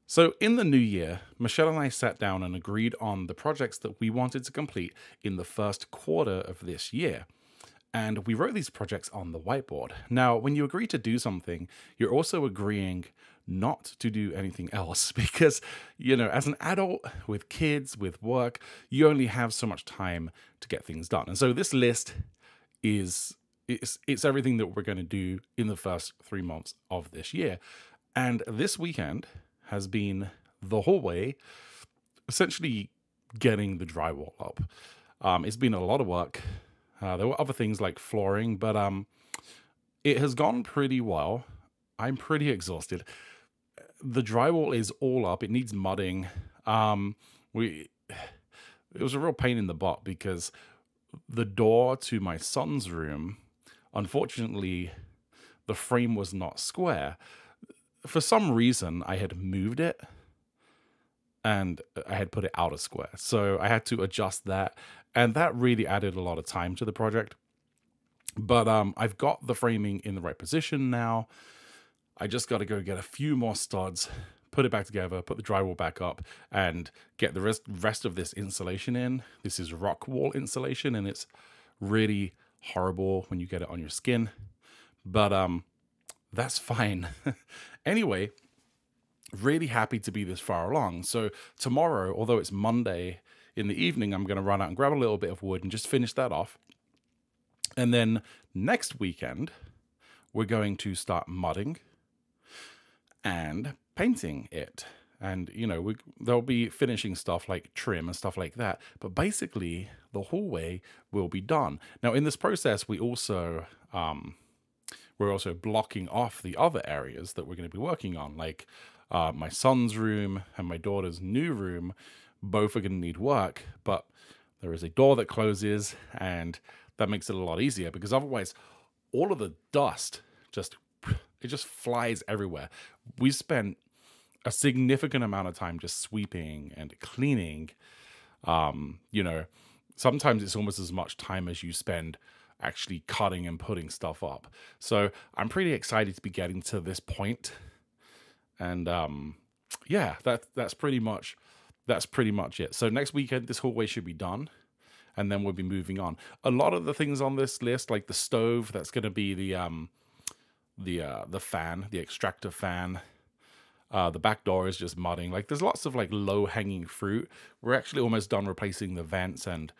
So, in the new year, Michelle and I sat down and agreed on the projects that we wanted to complete in the first quarter of this year. And we wrote these projects on the whiteboard. Now, when you agree to do something, you're also agreeing not to do anything else because, as an adult with kids, with work, you only have so much time to get things done. And so this list is it's everything that we're going to do in the first 3 months of this year. And this weekend has been the whole way essentially getting the drywall up. It's been a lot of work. There were other things like flooring, but it has gone pretty well. I'm pretty exhausted. The drywall is all up. It needs mudding. We It was a real pain in the butt because the door to my son's room, unfortunately, the frame was not square. For some reason, I had moved it and I had put it out of square. So I had to adjust that. And that really added a lot of time to the project. But I've got the framing in the right position now. I just got to go get a few more studs, put it back together, put the drywall back up, and get the rest of this insulation in. This is rock wall insulation, and it's really horrible when you get it on your skin. But that's fine. Anyway, really happy to be this far along. So tomorrow, although it's Monday in the evening, I'm going to run out and grab a little bit of wood and just finish that off. And then next weekend, we're going to start mudding and painting it. And, there'll be finishing stuff like trim and stuff like that. But basically, the hallway will be done. Now, in this process, we're also blocking off the other areas that we're going to be working on, like my son's room and my daughter's new room. Both are going to need work, but there is a door that closes, and that makes it a lot easier because otherwise all of the dust just flies everywhere. We spent a significant amount of time just sweeping and cleaning. Sometimes it's almost as much time as you spend actually cutting and putting stuff up. So I'm pretty excited to be getting to this point. And that's pretty much it. So next weekend, this hallway should be done, and then we'll be moving on. A lot of the things on this list, like the stove, that's going to be the fan, the extractor fan. The back door is just mudding. Like there's lots of like low hanging fruit. We're actually almost done replacing the vents and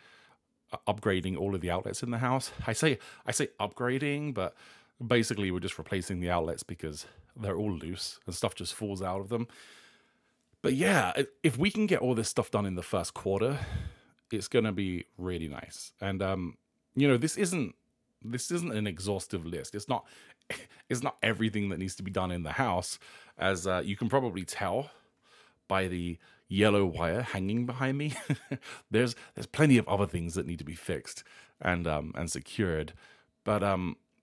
upgrading all of the outlets in the house. I say upgrading, but basically we're just replacing the outlets because they're all loose and stuff just falls out of them. But yeah, if we can get all this stuff done in the first quarter, it's going to be really nice. And this isn't an exhaustive list. It's not everything that needs to be done in the house, as you can probably tell by the yellow wire hanging behind me. there's plenty of other things that need to be fixed and secured. But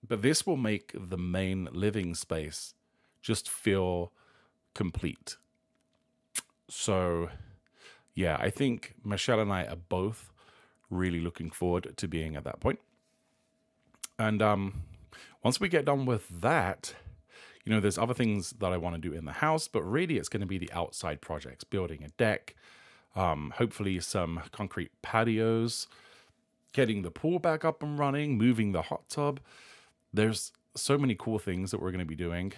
this will make the main living space just feel complete. So yeah, I think Michelle and I are both really looking forward to being at that point. And once we get done with that, there's other things that I want to do in the house, but really it's going to be the outside projects, building a deck, hopefully some concrete patios, getting the pool back up and running, moving the hot tub. There's so many cool things that we're going to be doing,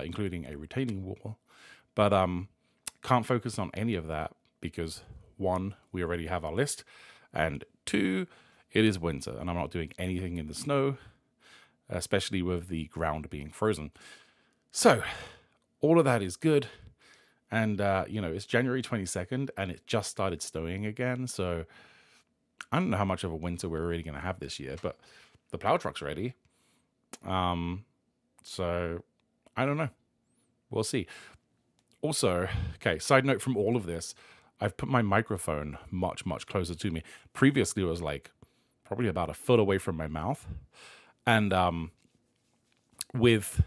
including a retaining wall. But can't focus on any of that because 1, we already have our list, and 2, it is winter and I'm not doing anything in the snow, especially with the ground being frozen. So all of that is good. And, it's January 22nd and it just started snowing again. So I don't know how much of a winter we're really going to have this year, but the plow truck's ready. So I don't know. We'll see. Also, okay, side note from all of this, I've put my microphone much, much closer to me. Previously, it was like probably about a foot away from my mouth. And with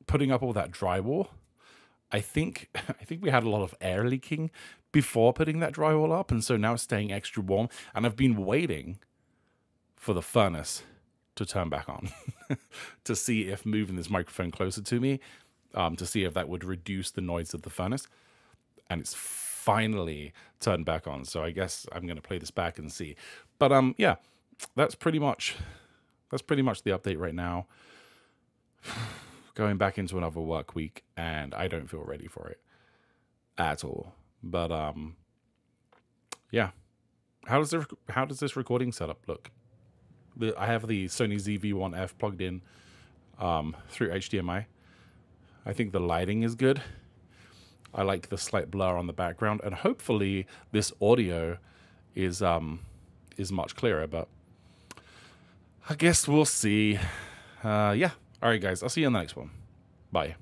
putting up all that drywall, I think we had a lot of air leaking before putting that drywall up, and so now it's staying extra warm. And I've been waiting for the furnace to turn back on to see if moving this microphone closer to me to see if that would reduce the noise of the furnace. And it's finally turned back on. So I guess I'm going to play this back and see. But yeah, that's pretty much the update right now. Going back into another work week, and I don't feel ready for it at all. But yeah. How does this recording setup look? I have the Sony ZV-1F plugged in through HDMI. I think the lighting is good. I like the slight blur on the background, and hopefully this audio is much clearer, but I guess we'll see. Yeah. All right, guys. I'll see you in the next one. Bye.